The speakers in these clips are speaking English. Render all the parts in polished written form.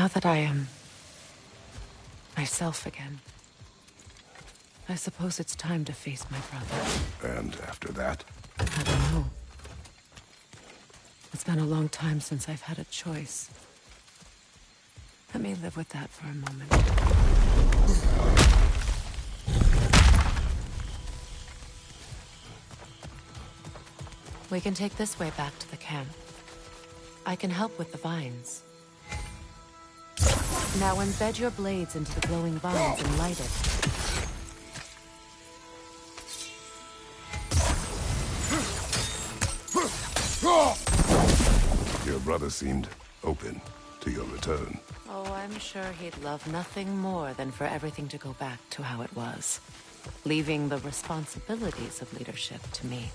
Now that I am myself again, I suppose it's time to face my brother. And after that? I don't know. It's been a long time since I've had a choice. Let me live with that for a moment. We can take this way back to the camp. I can help with the vines. Now embed your blades into the glowing vines and light it. Your brother seemed open to your return. Oh, I'm sure he'd love nothing more than for everything to go back to how it was, leaving the responsibilities of leadership to me.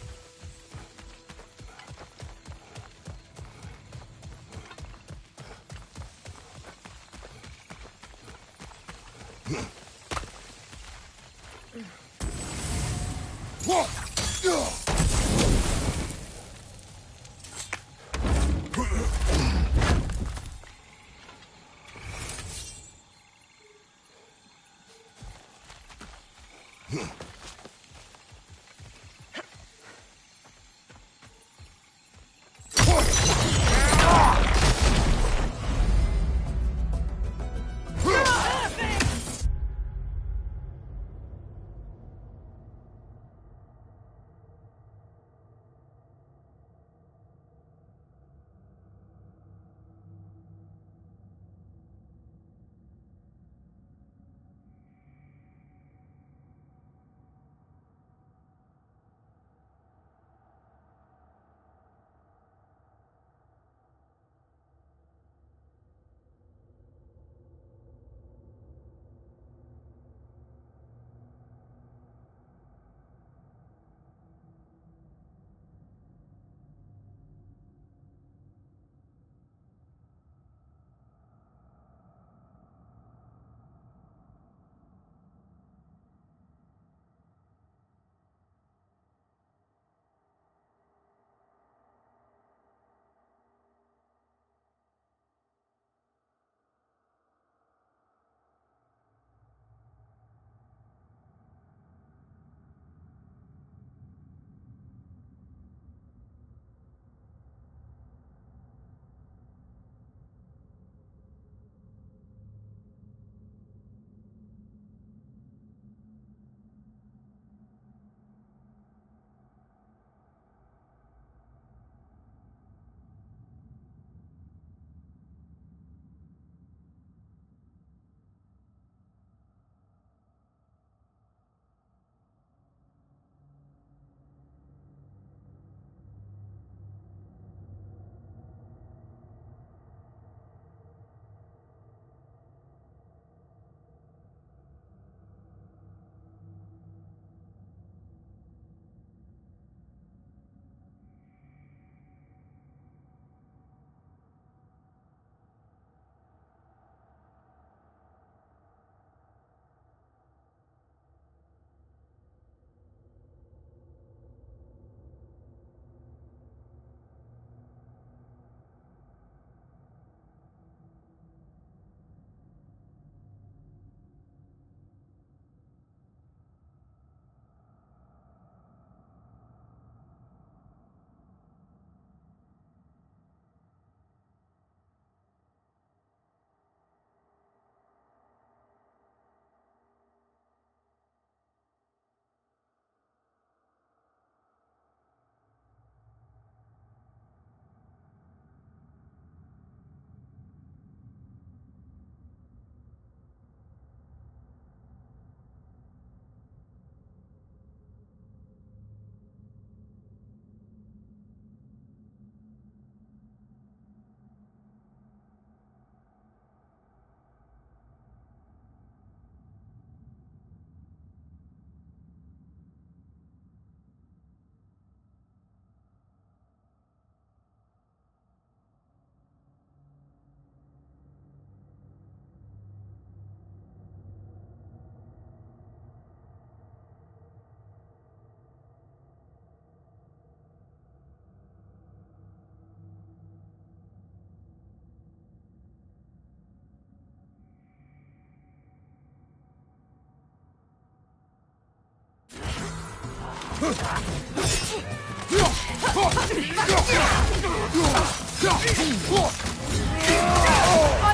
On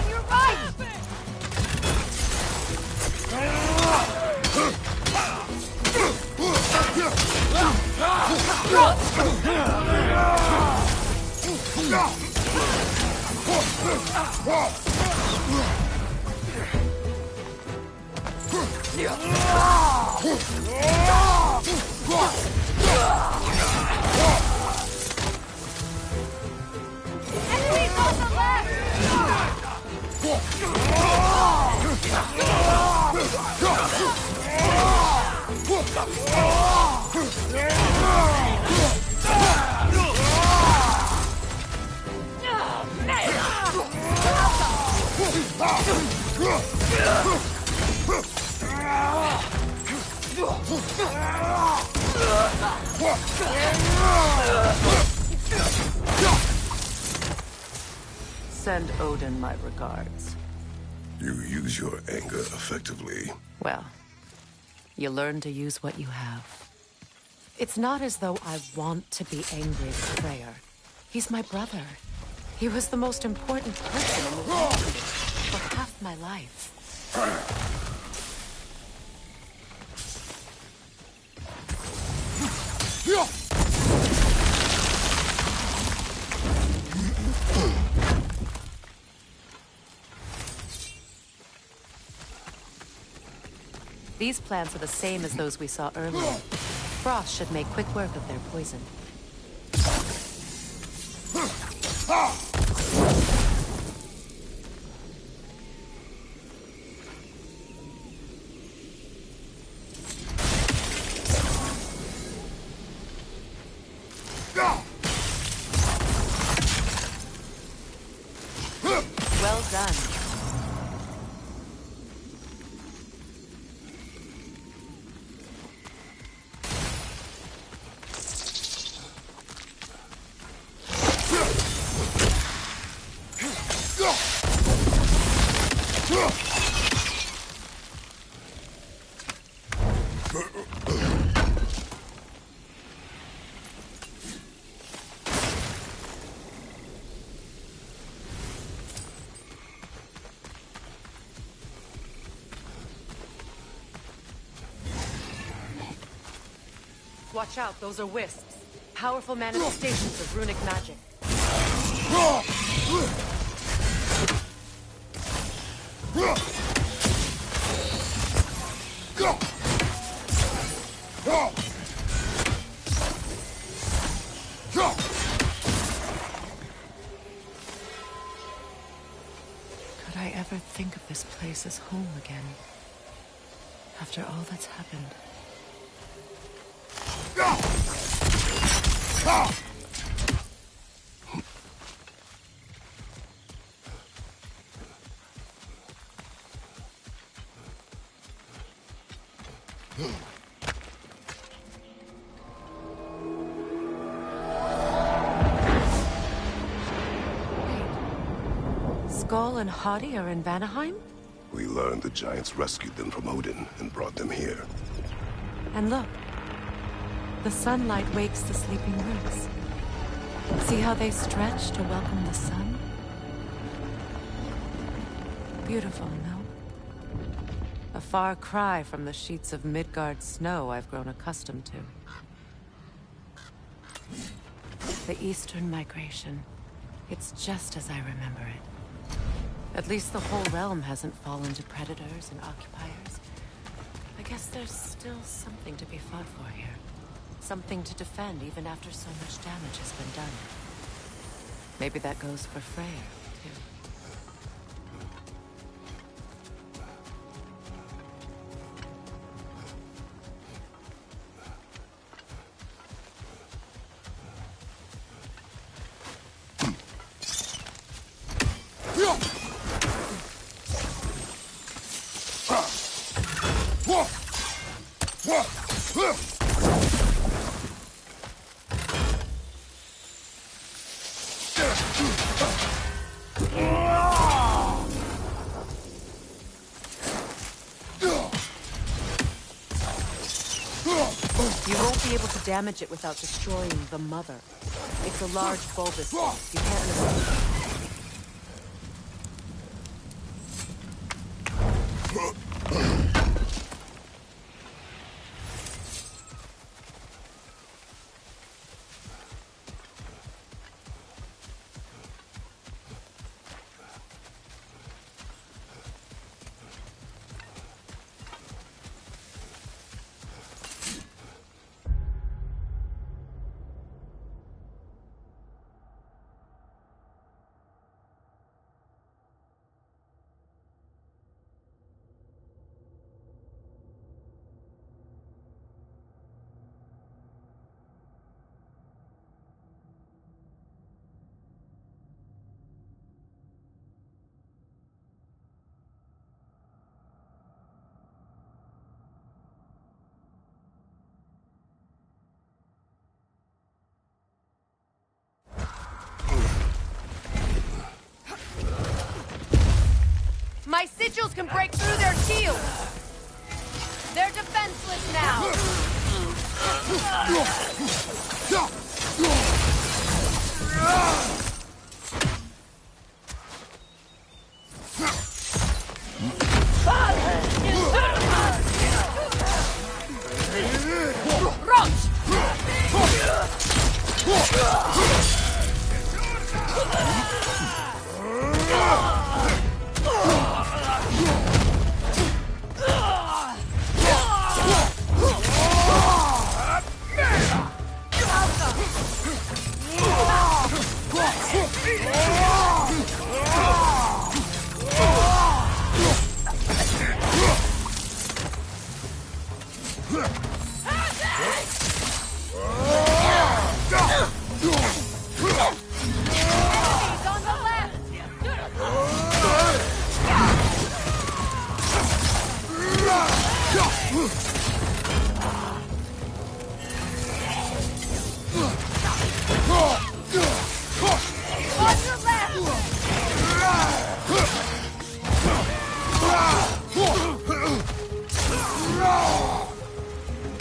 your right! Enemies on the Send Odin my regards. You use your anger effectively. Well, you learn to use what you have. It's not as though I want to be angry with Freyr. He's my brother. He was the most important person in the world for half my life. These plants are the same as those we saw earlier. Frost should make quick work of their poison. Well done. Watch out, those are wisps. Powerful manifestations of runic magic. Could I ever think of this place as home again? After all that's happened. Skull and Hadi are in Vanaheim? We learned the giants rescued them from Odin and brought them here. And look, the sunlight wakes the sleeping roots. See how they stretch to welcome the sun? Beautiful, no? A far cry from the sheets of Midgard snow I've grown accustomed to. The Eastern migration. It's just as I remember it. At least the whole realm hasn't fallen to predators and occupiers. I guess there's still something to be fought for here. Something to defend even after so much damage has been done. Maybe that goes for Freyr, too. You won't be able to damage it without destroying the mother. It's a large bulbous thing. You can't miss it. My sigils can break through their shields! They're defenseless now!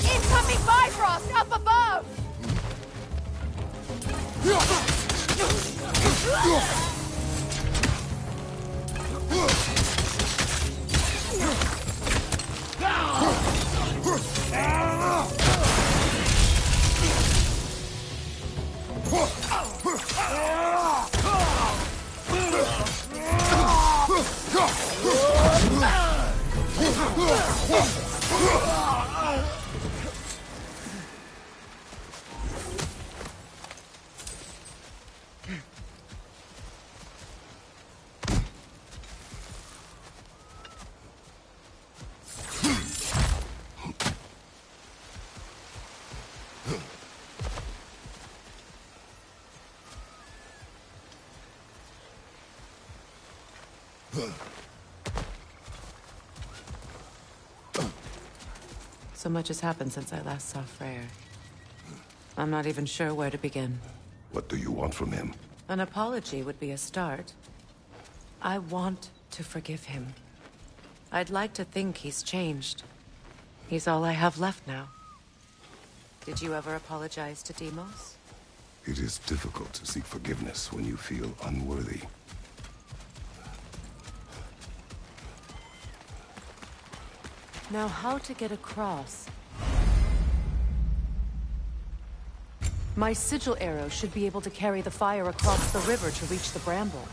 Incoming Bifrost up above! So much has happened since I last saw Freyr. I'm not even sure where to begin. What do you want from him? An apology would be a start. I want to forgive him. I'd like to think he's changed. He's all I have left now. Did you ever apologize to Deimos? It is difficult to seek forgiveness when you feel unworthy. Now, how to get across? My sigil arrow should be able to carry the fire across the river to reach the bramble.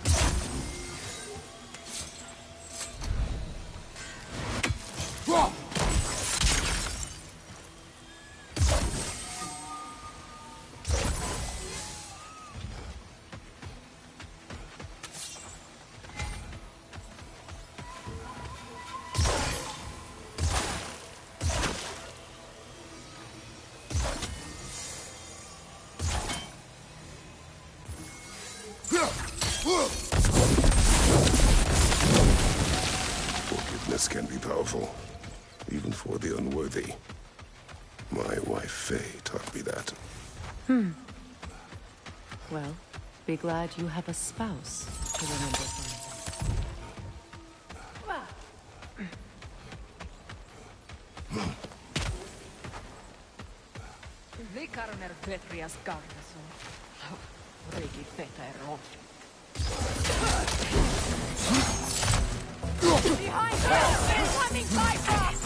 Forgiveness can be powerful, even for the unworthy. My wife, Faye, taught me that. Well, be glad you have a spouse to remember from. Likarner Petrias Gardason. Regi Feta Behind you! Incoming Bifrost!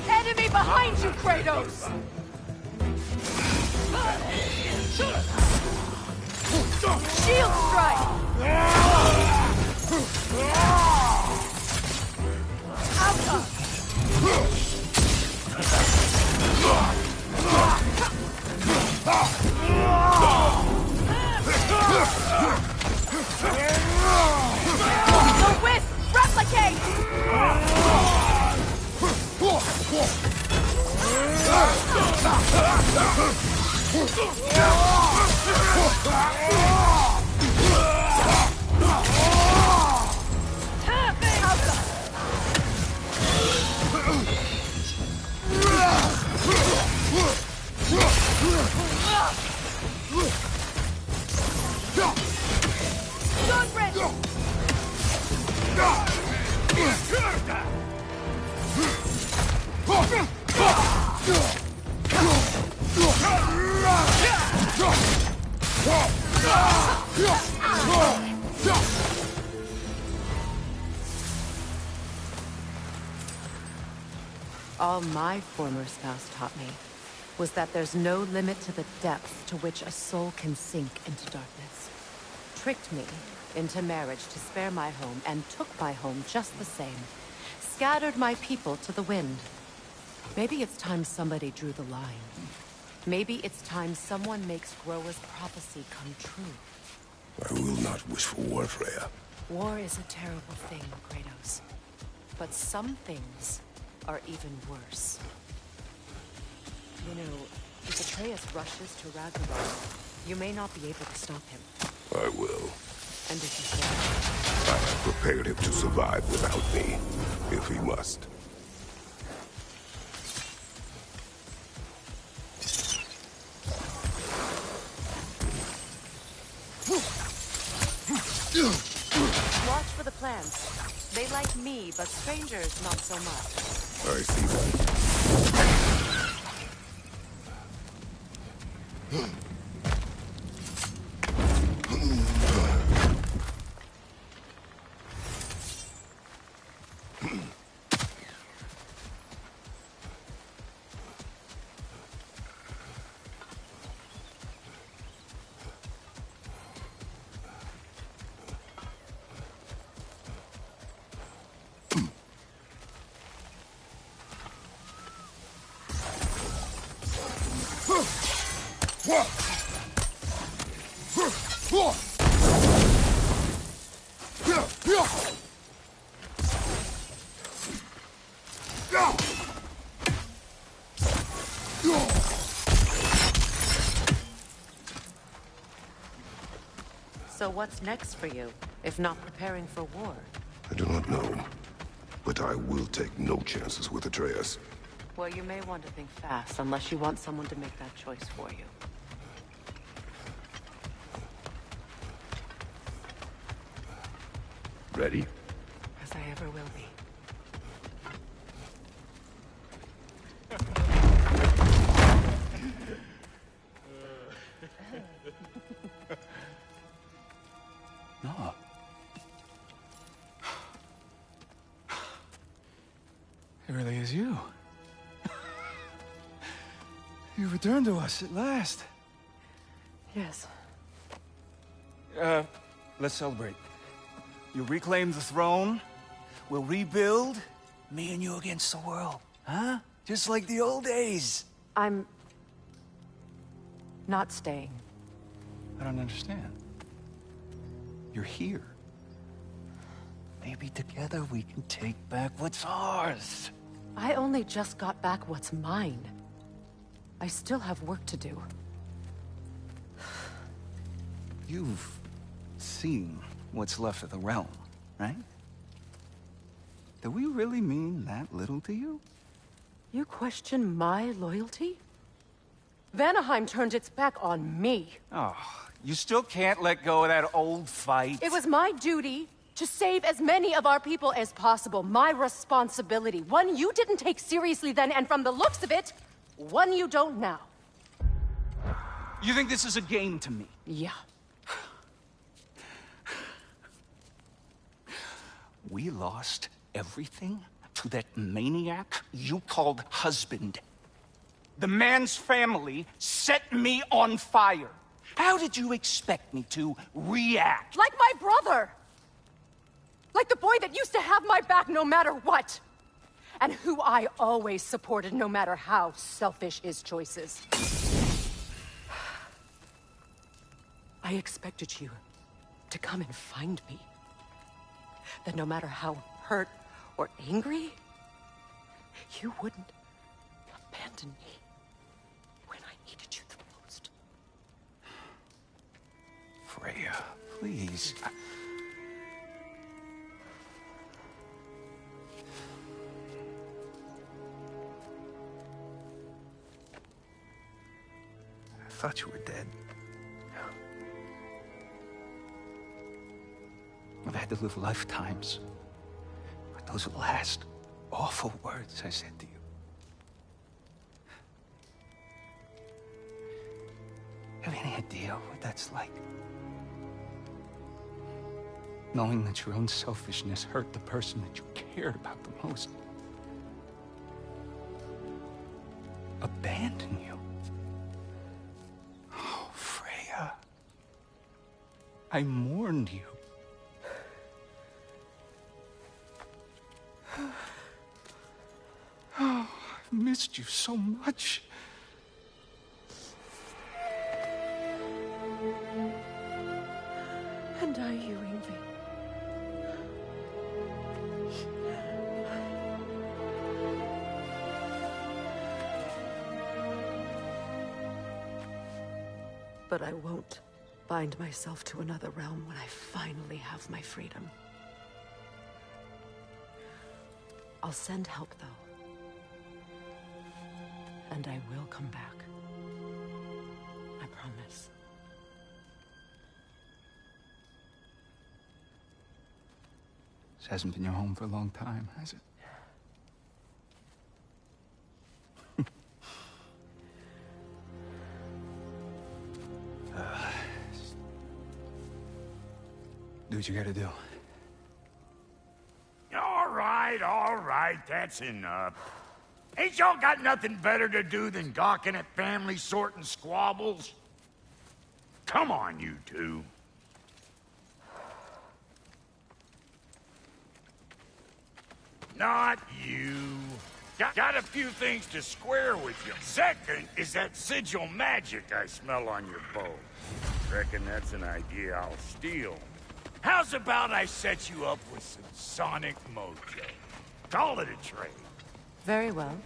Enemy behind you, Kratos! Shield strike! The Wisp! Replicate! All my former spouse taught me was that there's no limit to the depth to which a soul can sink into darkness. Tricked me into marriage to spare my home, and took my home just the same. Scattered my people to the wind. Maybe it's time somebody drew the line. Maybe it's time someone makes Groa's prophecy come true. I will not wish for war, Freya. War is a terrible thing, Kratos. But some things are even worse. You know, if Atreus rushes to Ragnarok, you may not be able to stop him. I will. And if you fail, I have prepared him to survive without me, if he must. watch for the plants. They like me, but strangers not so much. I see that. So what's next for you, if not preparing for war? I do not know, but I will take no chances with Atreus. Well, you may want to think fast, unless you want someone to make that choice for you. Ready? As I ever will be. No. It really is you. You returned to us at last. Yes. Let's celebrate. You reclaim the throne. We'll rebuild. Me and you against the world. Huh? Just like the old days. I'm not staying. I don't understand. You're here. Maybe together we can take back what's ours. I only just got back what's mine. I still have work to do. You've seen what's left of the realm, right? Do we really mean that little to you? You question my loyalty? Vanaheim turned its back on me. Oh, you still can't let go of that old fight? It was my duty to save as many of our people as possible. My responsibility. One you didn't take seriously then, and from the looks of it, one you don't now. You think this is a game to me? Yeah. We lost everything to that maniac you called husband. The man's family set me on fire. How did you expect me to react? Like my brother! Like the boy that used to have my back no matter what! And who I always supported no matter how selfish his choices. I expected you to come and find me. That no matter how hurt or angry, you wouldn't abandon me when I needed you the most. Freya, please. I thought you were dead. I've had to live lifetimes with those last awful words I said to you. Have any idea what that's like? Knowing that your own selfishness hurt the person that you cared about the most. Abandon you. Oh, Freya. I mourned you. Oh, I've missed you so much. And are you, Ingvi? But I won't bind myself to another realm when I finally have my freedom. I'll send help, though. And I will come back. I promise. This hasn't been your home for a long time, has it? Do what you gotta do. All right, that's enough. Ain't y'all got nothing better to do than gawking at family sorting squabbles? Come on, you two. Not you. Got a few things to square with you. Second is that sigil magic I smell on your bow. Reckon that's an idea I'll steal. How's about I set you up with some sonic mojo? Call it a trade. Very well.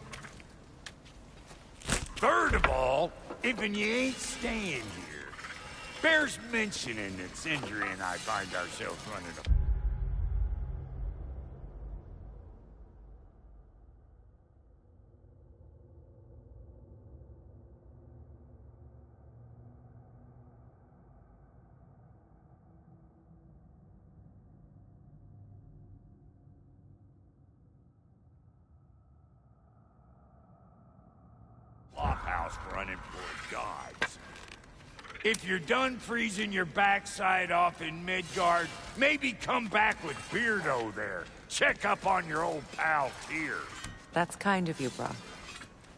Third of all, if you ain't staying here, bears mentioning that Sindri and I find ourselves running a house running for gods. If you're done freezing your backside off in Midgard, maybe come back with Beardo there. Check up on your old pal Tyr. That's kind of you, Brock.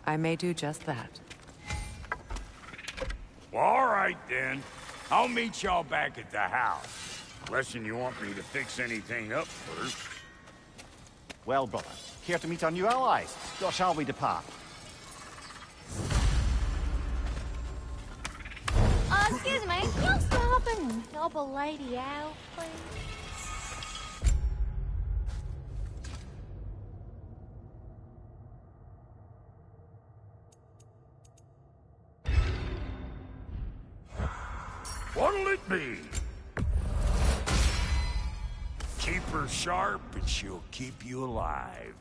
I may do just that. Well, all right then. I'll meet y'all back at the house. Unless you want me to fix anything up first. Well, brother, here to meet our new allies. Or shall we depart? Excuse me, can you stop and help a lady out, please? What'll it be? Keep her sharp and she'll keep you alive.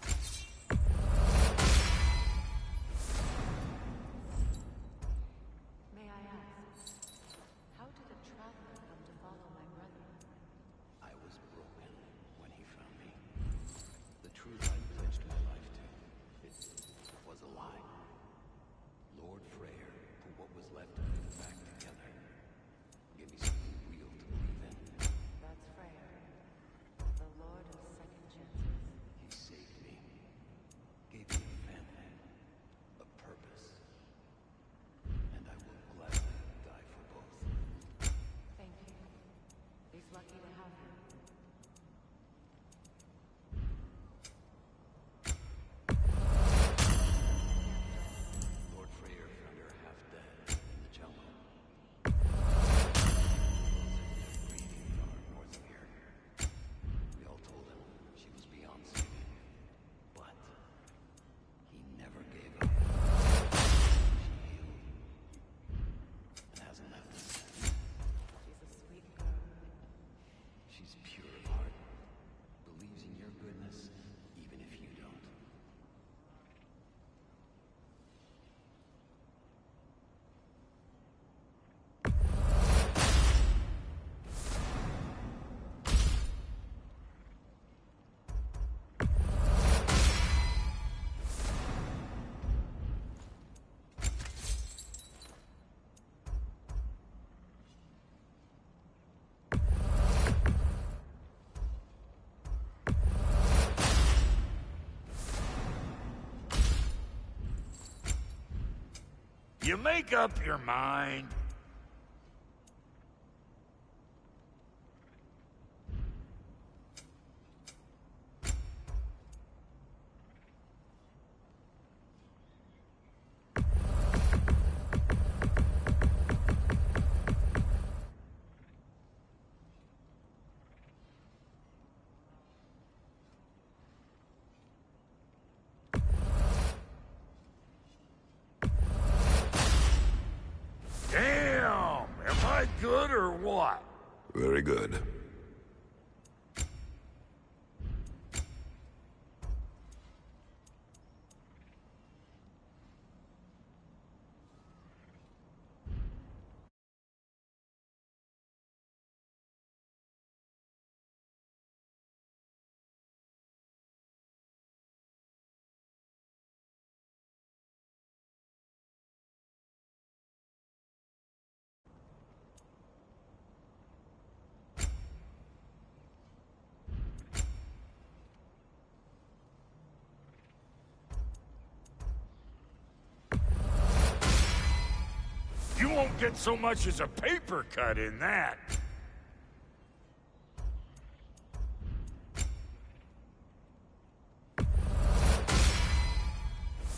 You make up your mind. Damn! Am I good or what? Very good. You won't get so much as a paper cut in that.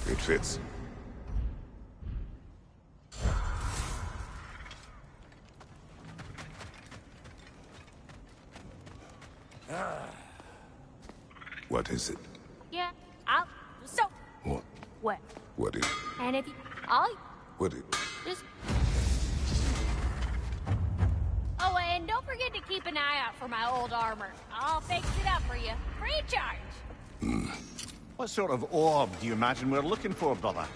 It fits. What is it? Yeah, I'll... So... What? What? What is? And if you... I'll... What is? Just... Oh, and don't forget to keep an eye out for my old armor. I'll fix it up for you. Free of charge. What sort of orb do you imagine we're looking for, brother?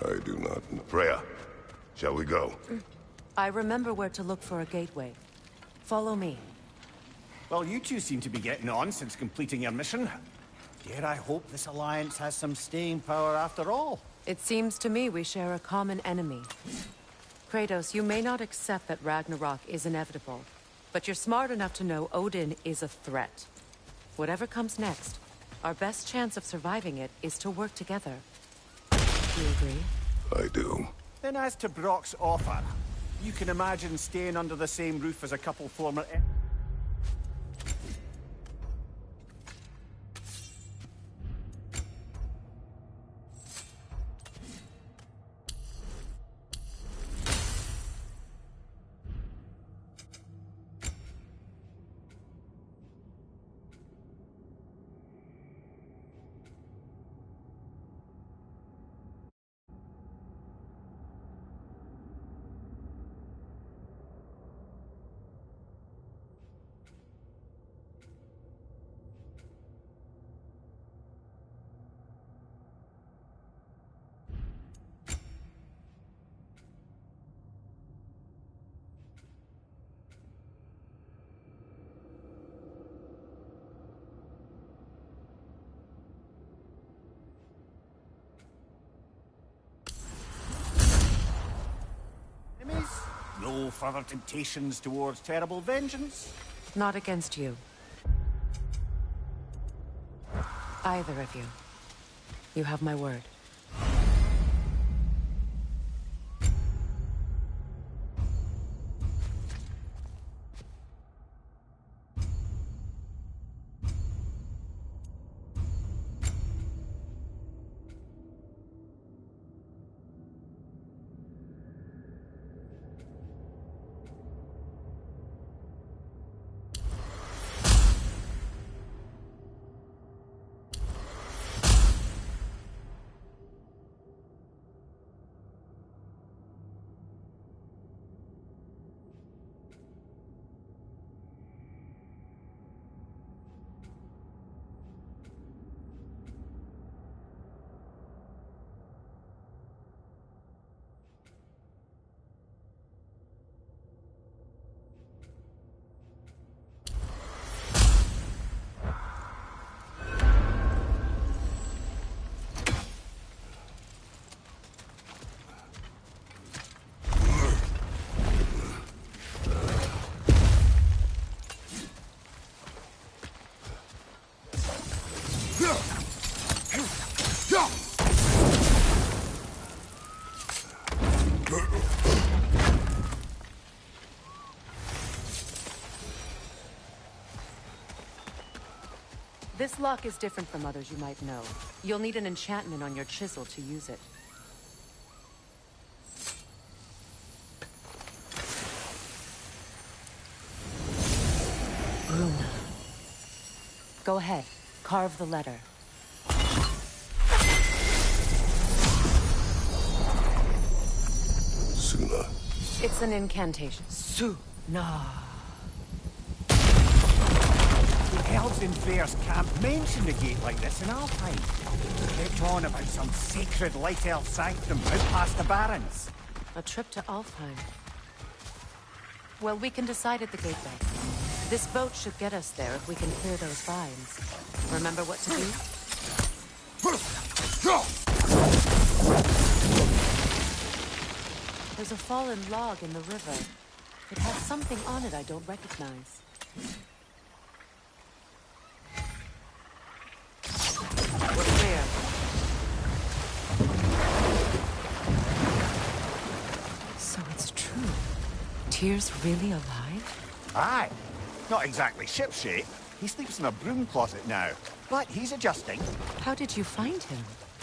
I do not know. Freya, shall we go? I remember where to look for a gateway. Follow me. Well, you two seem to be getting on since completing your mission. Dare I hope this alliance has some staying power after all? It seems to me we share a common enemy. Kratos, you may not accept that Ragnarok is inevitable, but you're smart enough to know Odin is a threat. Whatever comes next, our best chance of surviving it is to work together. Do you agree? I do. Then as to Brock's offer, you can imagine staying under the same roof as a couple former... enemies? No further temptations towards terrible vengeance? Not against you. Either of you. You have my word. This lock is different from others you might know. You'll need an enchantment on your chisel to use it. Runa. Go ahead. Carve the letter. Suna. It's an incantation. Suna. The elves in Freyr's can't mention the gate like this in Alfheim. They kept on about some sacred light elf sanctum out past the barons. A trip to Alfheim. Well, we can decide at the gateway. This boat should get us there if we can clear those vines. Remember what to do? There's a fallen log in the river. It has something on it I don't recognize. We're clear. So it's true. Tyr's really alive? Aye. Not exactly shipshape. He sleeps in a broom closet now. But he's adjusting. How did you find him?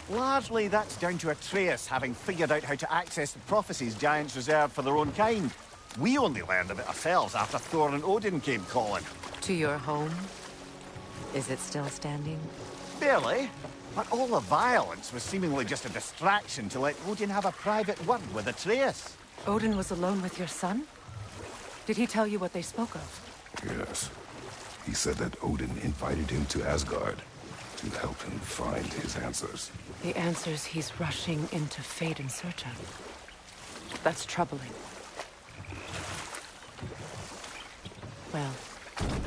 Largely, that's down to Atreus having figured out how to access the prophecies giants reserved for their own kind. We only learned of it ourselves after Thor and Odin came calling. To your home? Is it still standing? Barely. But all the violence was seemingly just a distraction to let Odin have a private word with Atreus. Odin was alone with your son? Did he tell you what they spoke of? Yes. He said that Odin invited him to Asgard to help him find his answers. The answers he's rushing into fate in search of. That's troubling. Well,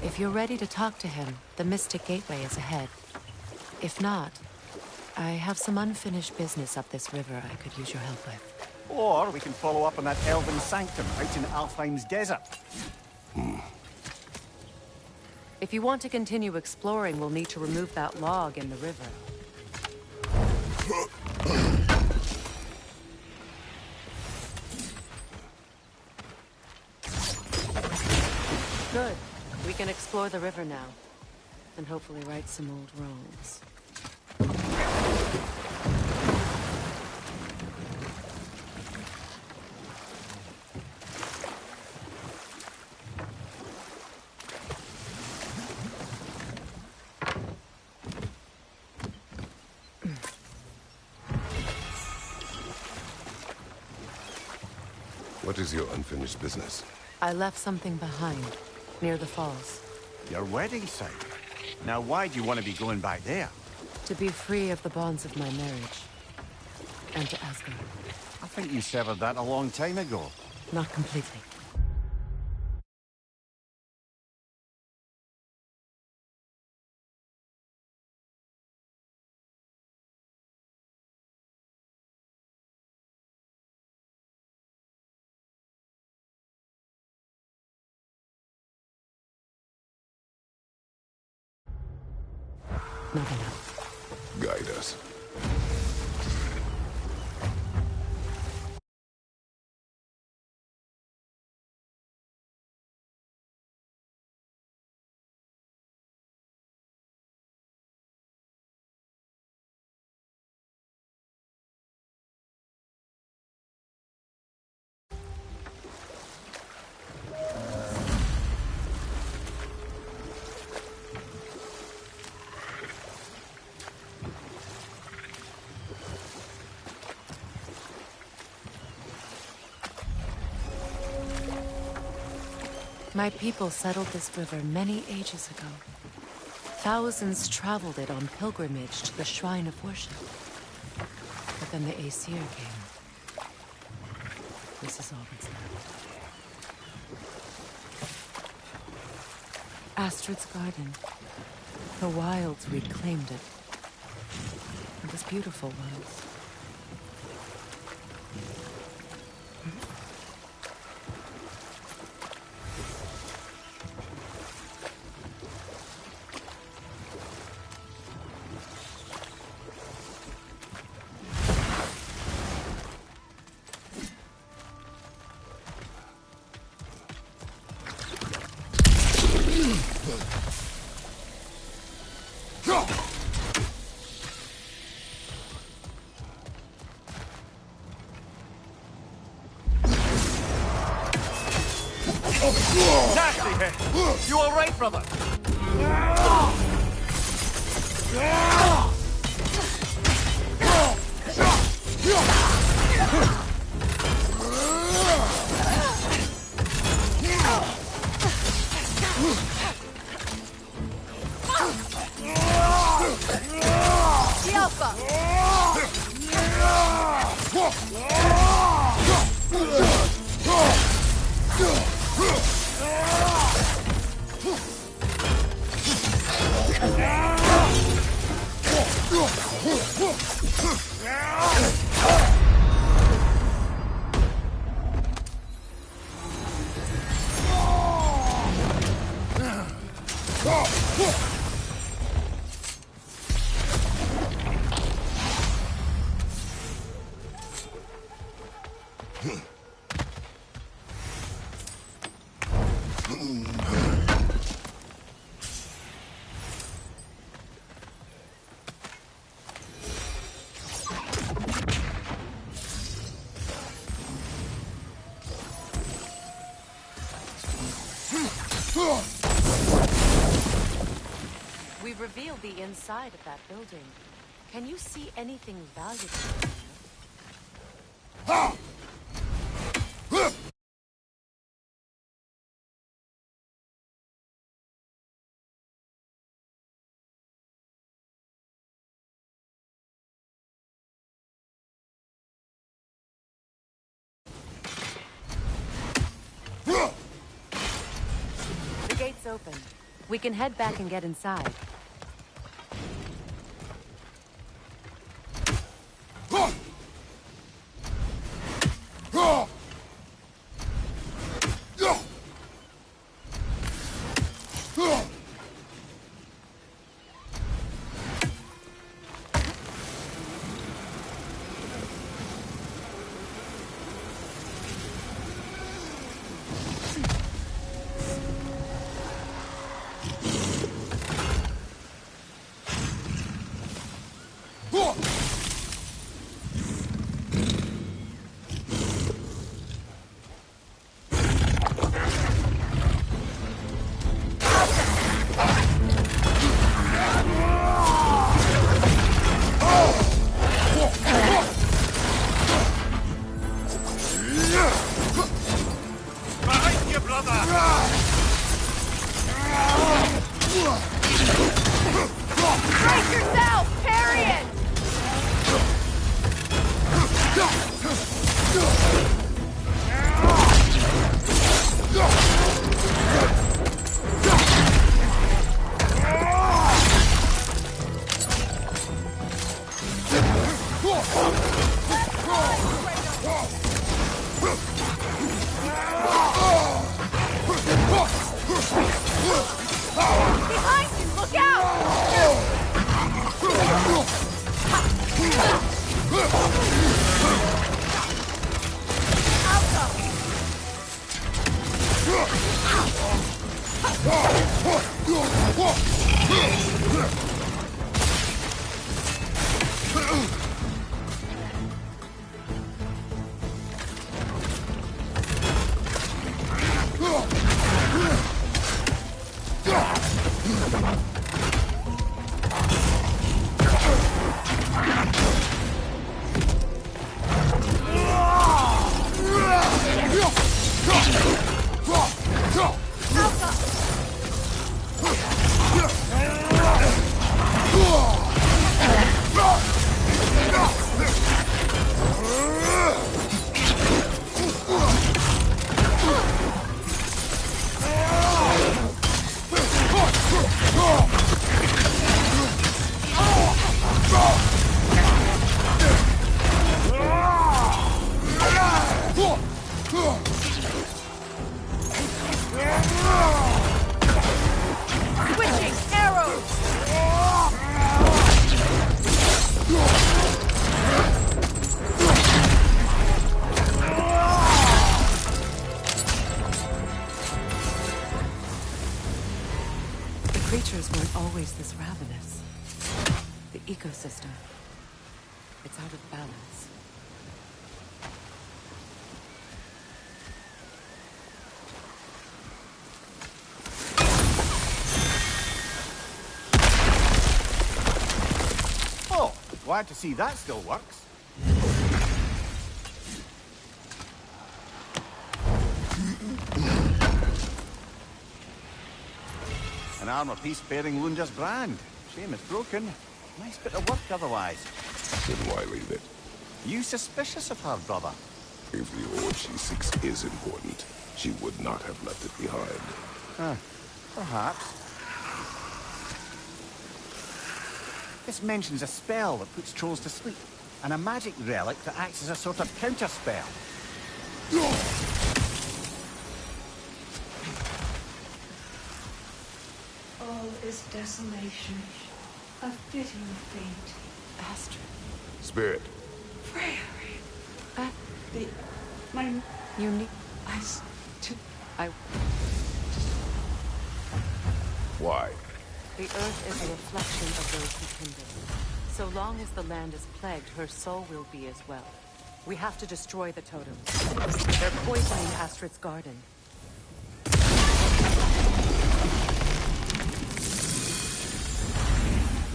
if you're ready to talk to him, the Mystic Gateway is ahead. If not, I have some unfinished business up this river I could use your help with. Or we can follow up on that elven sanctum out in Alfheim's desert. If you want to continue exploring, we'll need to remove that log in the river. Good. We can explore the river now. And hopefully right some old wrongs. What is your unfinished business? I left something behind, near the falls. Your wedding site. Now why do you want to be going back there? To be free of the bonds of my marriage. And to Asgard. I think you severed that a long time ago. Not completely. Not enough. Guide us. My people settled this river many ages ago. Thousands traveled it on pilgrimage to the shrine of worship. But then the Aesir came. This is all that's left. Astrid's garden. The wilds reclaimed it. It was beautiful once. You all right, brother? We've revealed the inside of that building. Can you see anything valuable? The gate's open. We can head back and get inside. Creatures weren't always this ravenous. The ecosystem, it's out of balance. Glad to see that still works. An armor piece bearing Lunda's brand. Shame it's broken. Nice bit of work otherwise. Then why leave it? You suspicious of her, brother? If the ore she seeks is important, she would not have left it behind. Perhaps. This mentions a spell that puts trolls to sleep, and a magic relic that acts as a sort of counter-spell. All is desolation, a fitting fate. Astrid. Spirit. Freya, my You need... eyes to... Why? The earth is a reflection of those who tend it. So long as the land is plagued, her soul will be as well. We have to destroy the totems. They're poisoning Astrid's garden.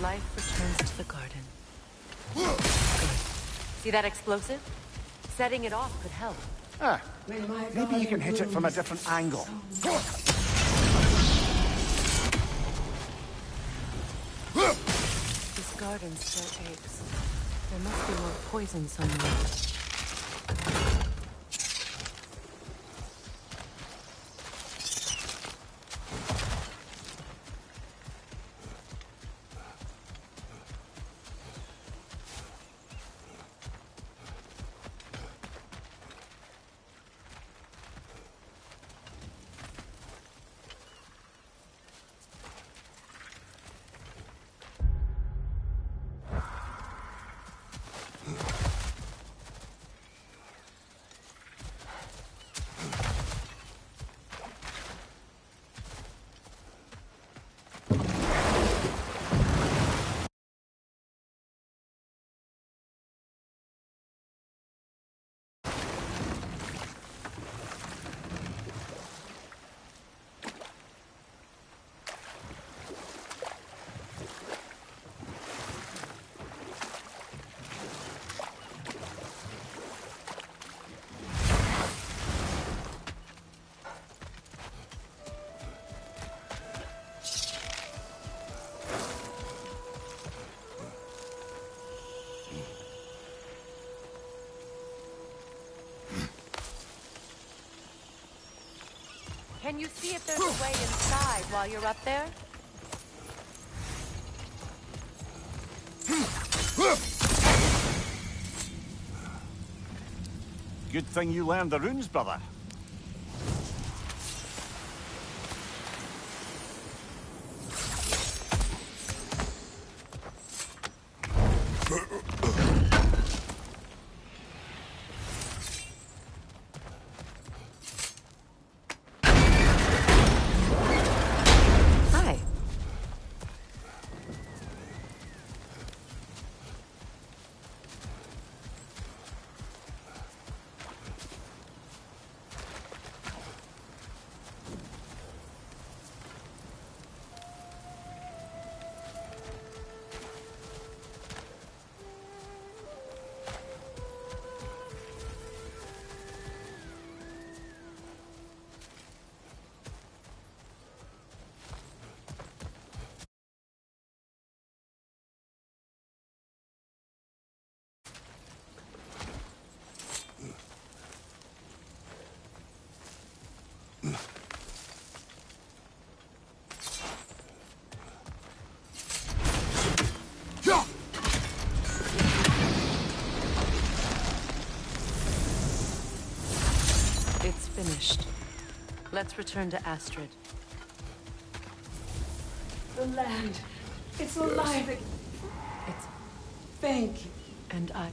Life returns to the garden. Good. See that explosive? Setting it off could help. Maybe you can hit it from a different angle. This garden still aches. There must be more poison somewhere. Can you see if there's a way inside while you're up there? Good thing you learned the runes, brother. Hi. It's finished. Let's return to Astrid. The land. It's alive. It's... Thank you. and I...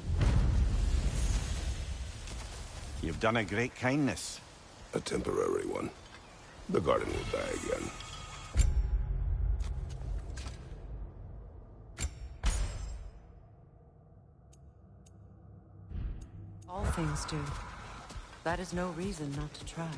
You've done a great kindness. A temporary one. The garden will die again. All things do. That is no reason not to try.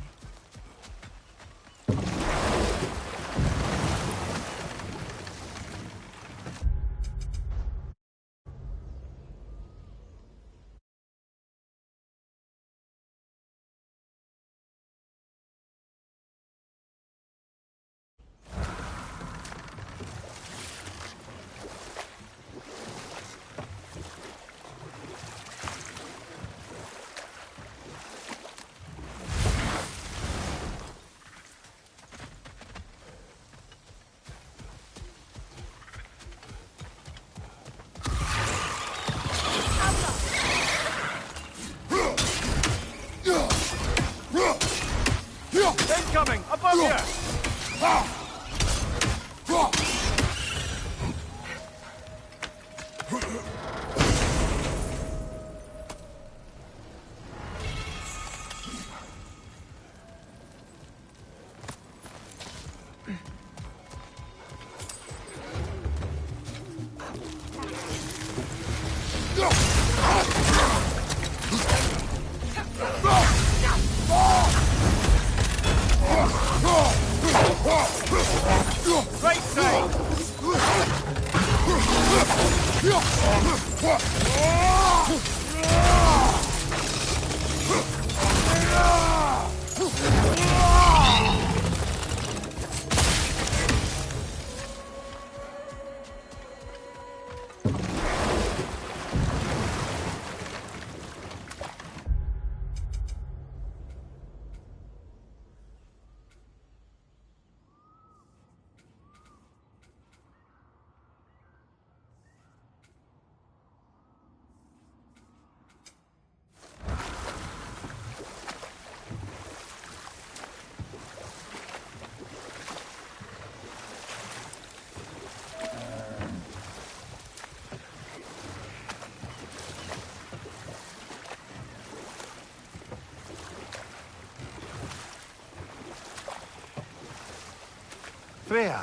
Freya,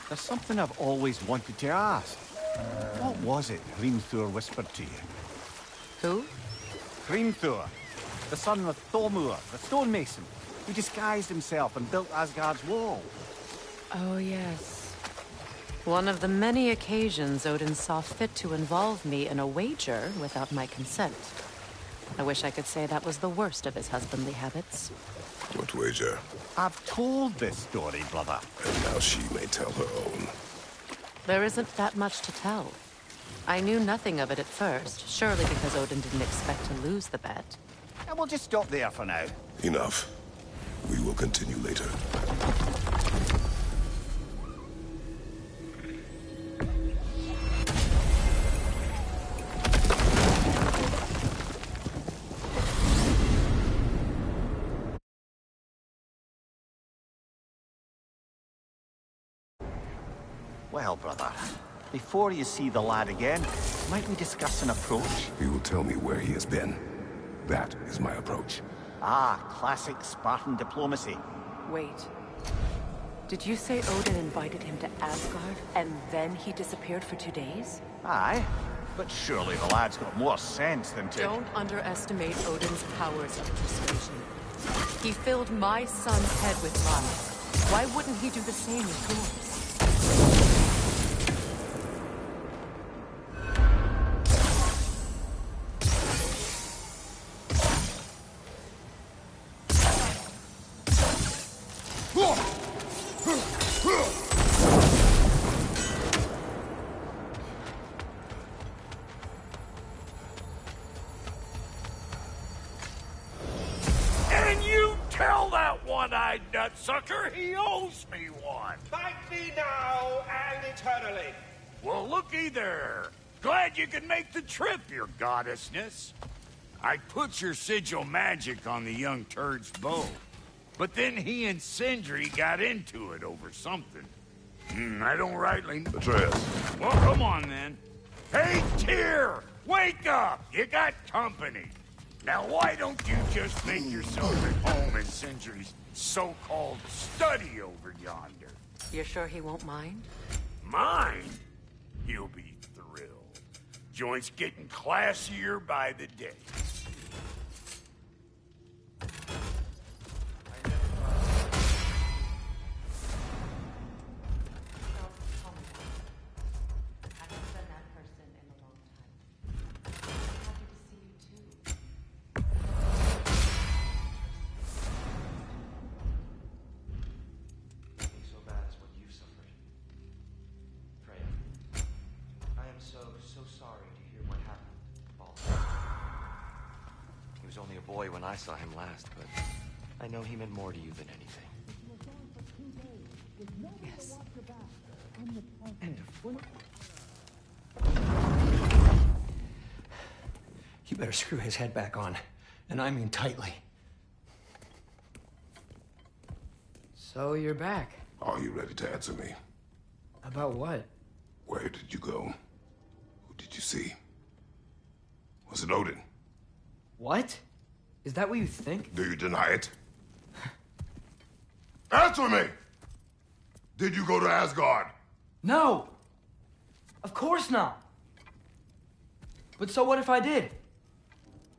there's something I've always wanted to ask. What was it Hrimthur whispered to you? Who? Hrimthur, the son of Thormur, the stonemason, who disguised himself and built Asgard's wall. Oh, yes. One of the many occasions Odin saw fit to involve me in a wager without my consent. I wish I could say that was the worst of his husbandly habits. What wager? I've told this story, brother. And now she may tell her own. There isn't that much to tell. I knew nothing of it at first, surely because Odin didn't expect to lose the bet. And we'll just stop there for now. Enough. We will continue later. Well, brother, before you see the lad again, might we discuss an approach? He will tell me where he has been. That is my approach. Ah, classic Spartan diplomacy. Wait. Did you say Odin invited him to Asgard, and then he disappeared for 2 days? Aye, but surely the lad's got more sense than to... Don't underestimate Odin's powers of persuasion. He filled my son's head with lies. Why wouldn't he do the same with yours? And you tell that one-eyed nutsucker he owes me one. Thank me now and eternally. Well, looky there. Glad you could make the trip, your goddessness. I put your sigil magic on the young turd's bow. But then he and Sindri got into it over something. I don't rightly... Atreus. Well, come on, then. Hey, Tyr! Wake up! You got company. Now, why don't you just make yourself at home in Sindri's so-called study over yonder? You're sure he won't mind? Mine? He'll be thrilled. Joint's getting classier by the day. Only a boy when I saw him last, but I know he meant more to you than anything. Yes. You better screw his head back on, and I mean tightly. So you're back. Are you ready to answer me? About what? Where did you go? Who did you see? Was it Odin? What? Is that what you think? Do you deny it? Answer me! Did you go to Asgard? No! Of course not! But so what if I did?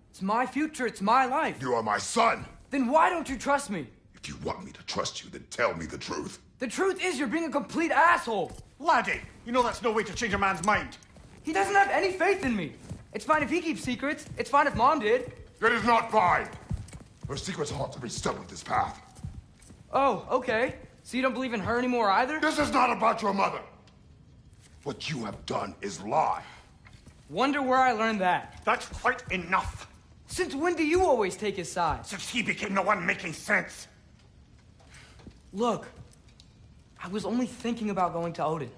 It's my future, it's my life. You are my son! Then why don't you trust me? If you want me to trust you, then tell me the truth. The truth is you're being a complete asshole! Laddie, you know that's no way to change a man's mind. He doesn't have any faith in me. It's fine if he keeps secrets. It's fine if Mom did. It is not fine. Her secrets ought to be stuck with this path. Oh, okay. So you don't believe in her anymore either? This is not about your mother. What you have done is lie. Wonder where I learned that. That's quite enough. Since when do you always take his side? Since he became the one making sense. Look, I was only thinking about going to Odin.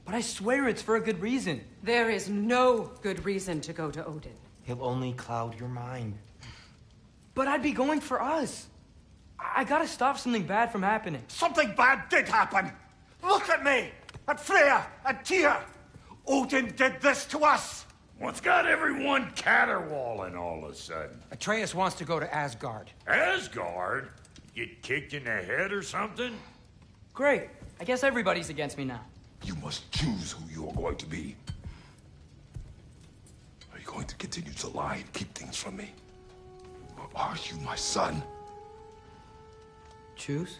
But I swear it's for a good reason. There is no good reason to go to Odin. He'll only cloud your mind. But I'd be going for us. I gotta stop something bad from happening. Something bad did happen. Look at me, at Freya, at Tyr. Odin did this to us. What's got everyone caterwauling all of a sudden? Atreus wants to go to Asgard. Asgard? Get kicked in the head or something? Great. I guess everybody's against me now. You must choose who you are going to be. Are you going to continue to lie and keep things from me? Or are you my son? Choose?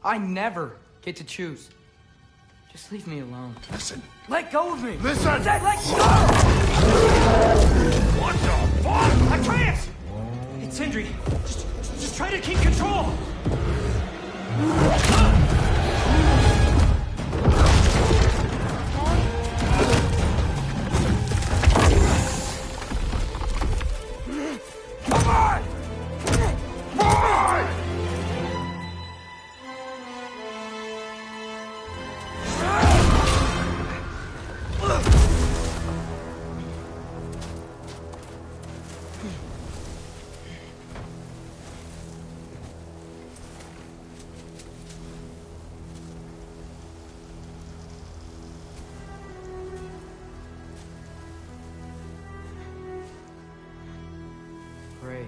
I never get to choose. Just leave me alone. Listen. Let go of me! Listen! I said let go! What the fuck? Atreus! It's Sindri. Just try to keep control. Come on! Boy! Great.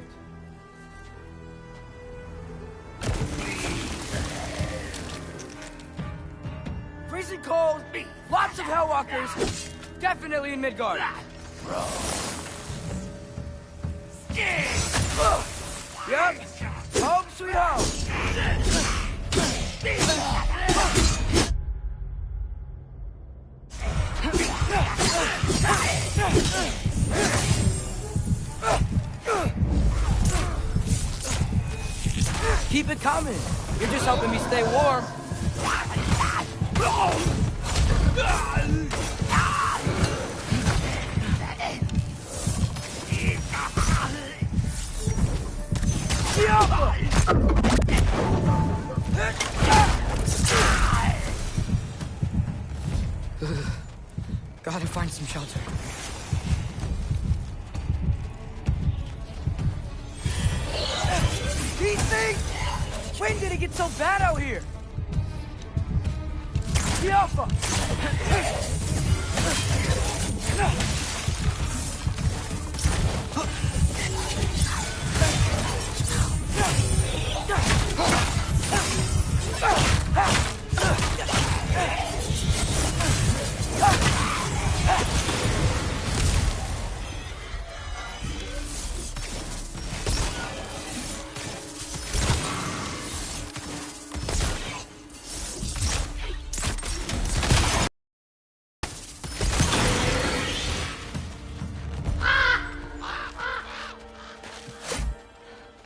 Freezing cold, lots of Hellwalkers, definitely in Midgard. Yep, home sweet home. Keep it coming. You're just helping me stay warm. Gotta find some shelter. These things! When did it get so bad out here? The Alpha!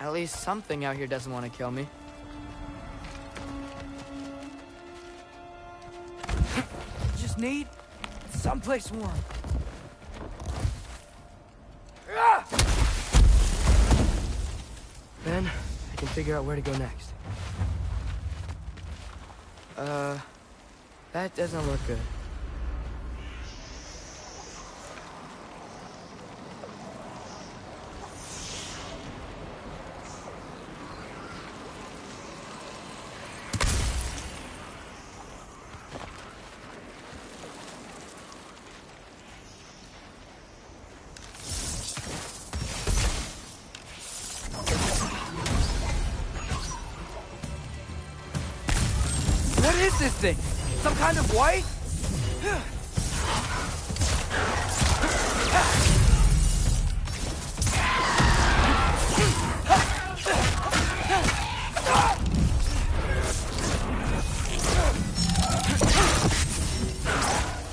At least something out here doesn't want to kill me. Just need someplace warm. Then I can figure out where to go next. That doesn't look good. What is this thing? Some kind of white?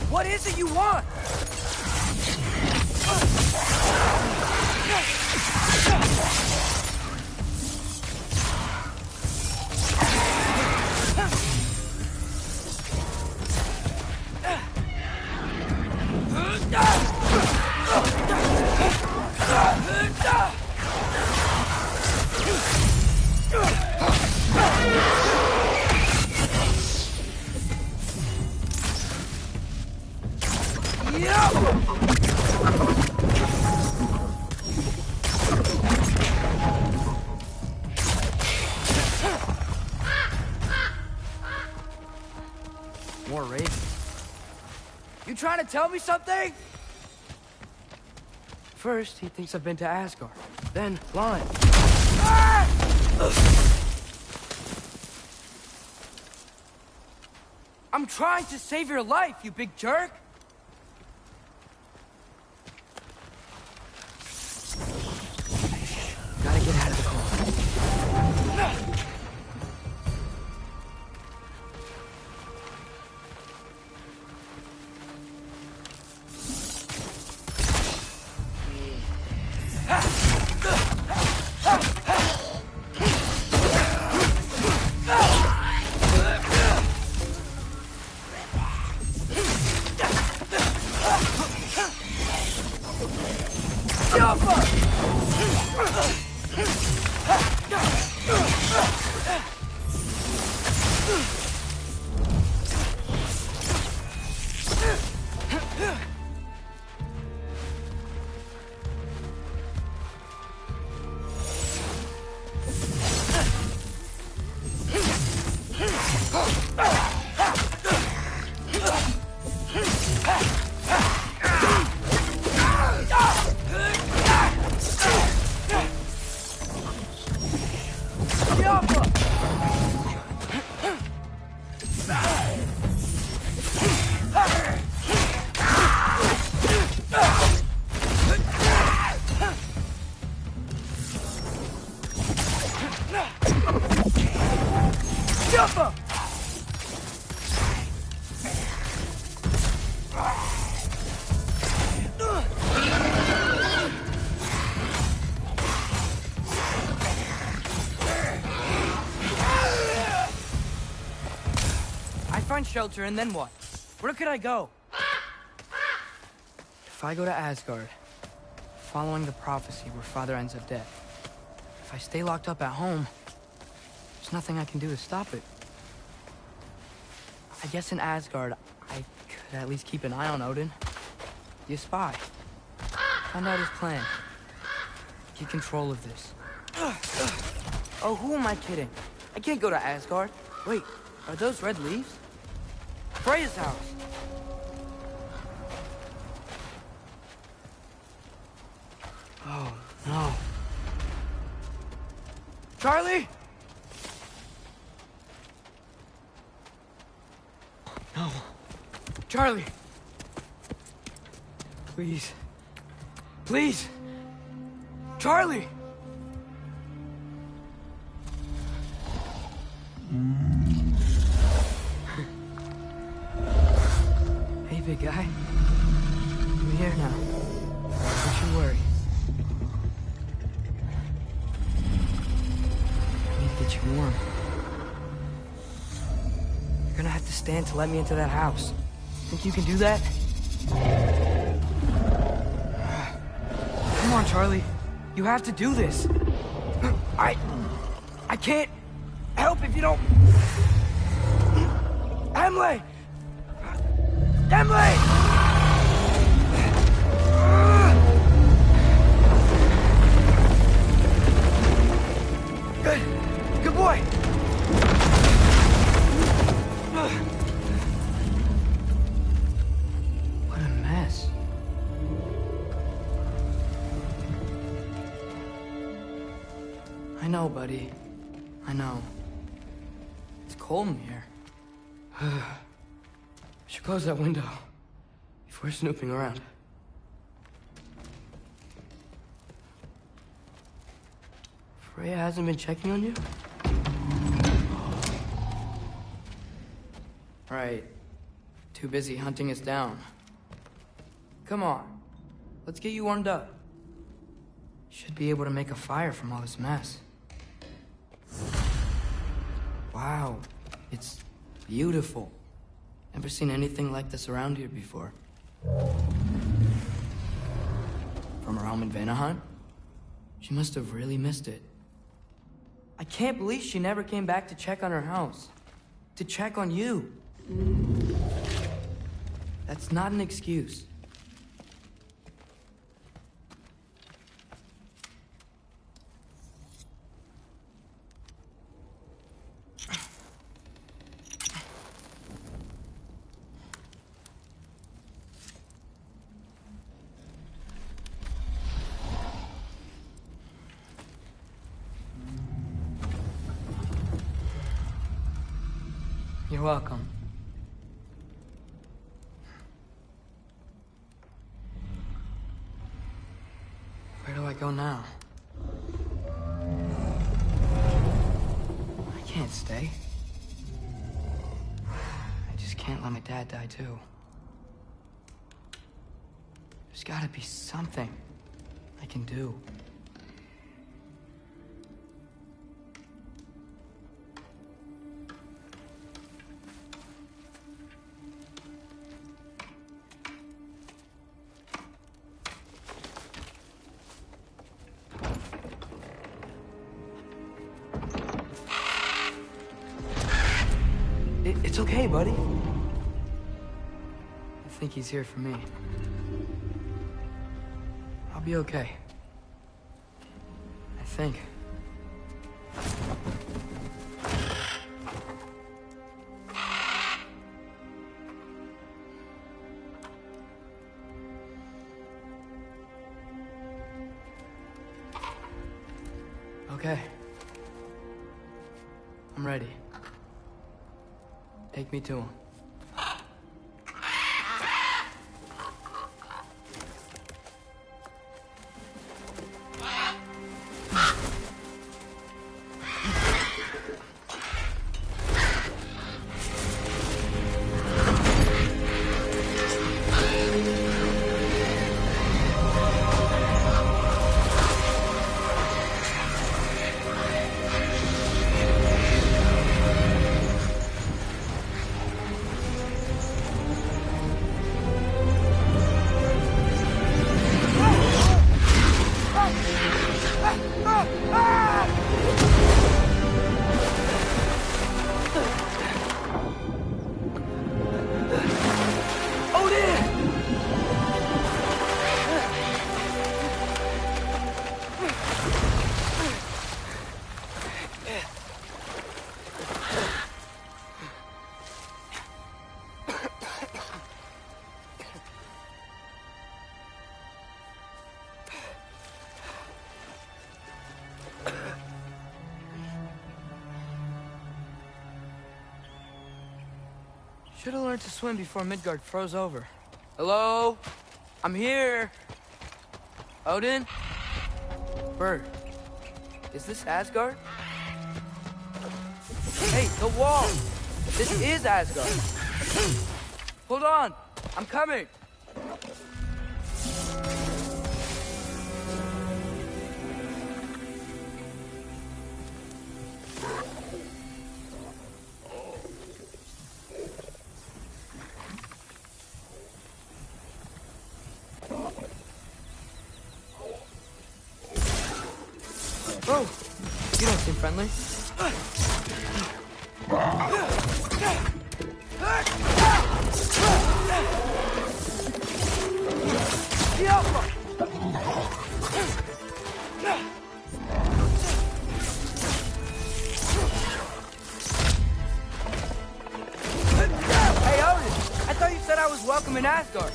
What is it you want? War Ragnarok. You trying to tell me something? First, he thinks I've been to Asgard. Then, lying. I'm trying to save your life, you big jerk! Gotta get out of the car. Find shelter, and then what? Where could I go? If I go to Asgard, following the prophecy where Father ends up dead, if I stay locked up at home, there's nothing I can do to stop it. I guess in Asgard, I could at least keep an eye on Odin. Be a spy. Find out his plan. Get control of this. Oh, who am I kidding? I can't go to Asgard. Wait, are those red leaves? Freya's house. Oh, no. Charlie? No. Charlie. Please. Please. Charlie. Hey, big guy. I'm here now. Don't you worry. I need to get you warm. You're gonna have to stand to let me into that house. Think you can do that? Come on, Charlie. You have to do this. I can't help if you don't... Emily! Emily! Good boy! What a mess. I know, buddy. I know. It's cold in here. Should close that window before snooping around. Freya hasn't been checking on you? Right. Too busy hunting us down. Come on. Let's get you warmed up. Should be able to make a fire from all this mess. Wow. It's beautiful. Never seen anything like this around here before. From her home in Vanaheim? She must have really missed it. I can't believe she never came back to check on her house. To check on you. That's not an excuse. welcome. Where do I go now? I can't stay. I just can't let my dad die too. There's gotta be something I can do. It's okay, buddy. I think he's here for me. I'll be okay. I think. Okay. I'm ready. Take me to him. Should have learned to swim before Midgard froze over. Hello? I'm here. Odin? Bird. Is this Asgard? Hey, the wall! This is Asgard. Hold on. I'm coming. Bro, you don't seem friendly. Hey, Odin! I thought you said I was welcome in Asgard.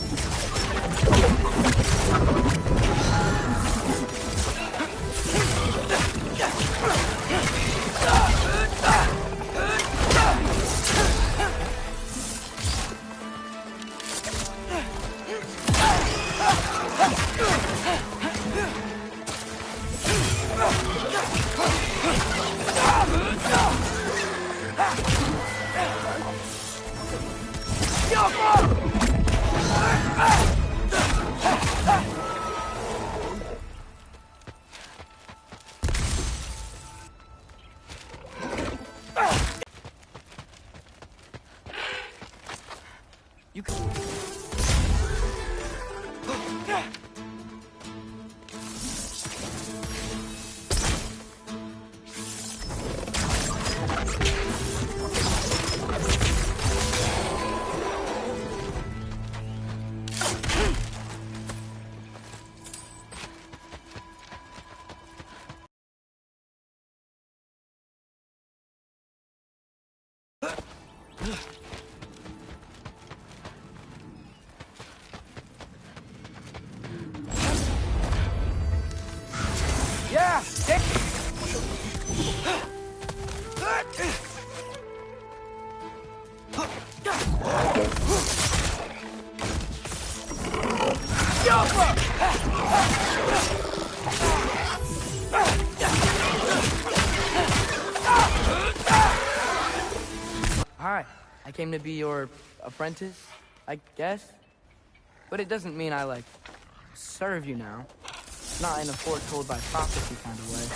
You can... Hi, I came to be your apprentice, I guess. But it doesn't mean I, like, serve you now. Not in a foretold by prophecy kind of way.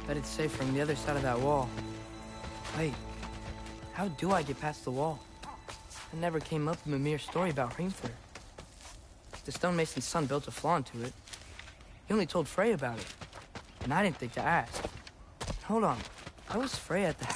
Bet it's safe from the other side of that wall. Wait, how do I get past the wall? It never came up in Mimir's story about Hreimfur. The stonemason's son built a flaw into it. He only told Frey about it, and I didn't think to ask. Hold on, how was Frey at the house?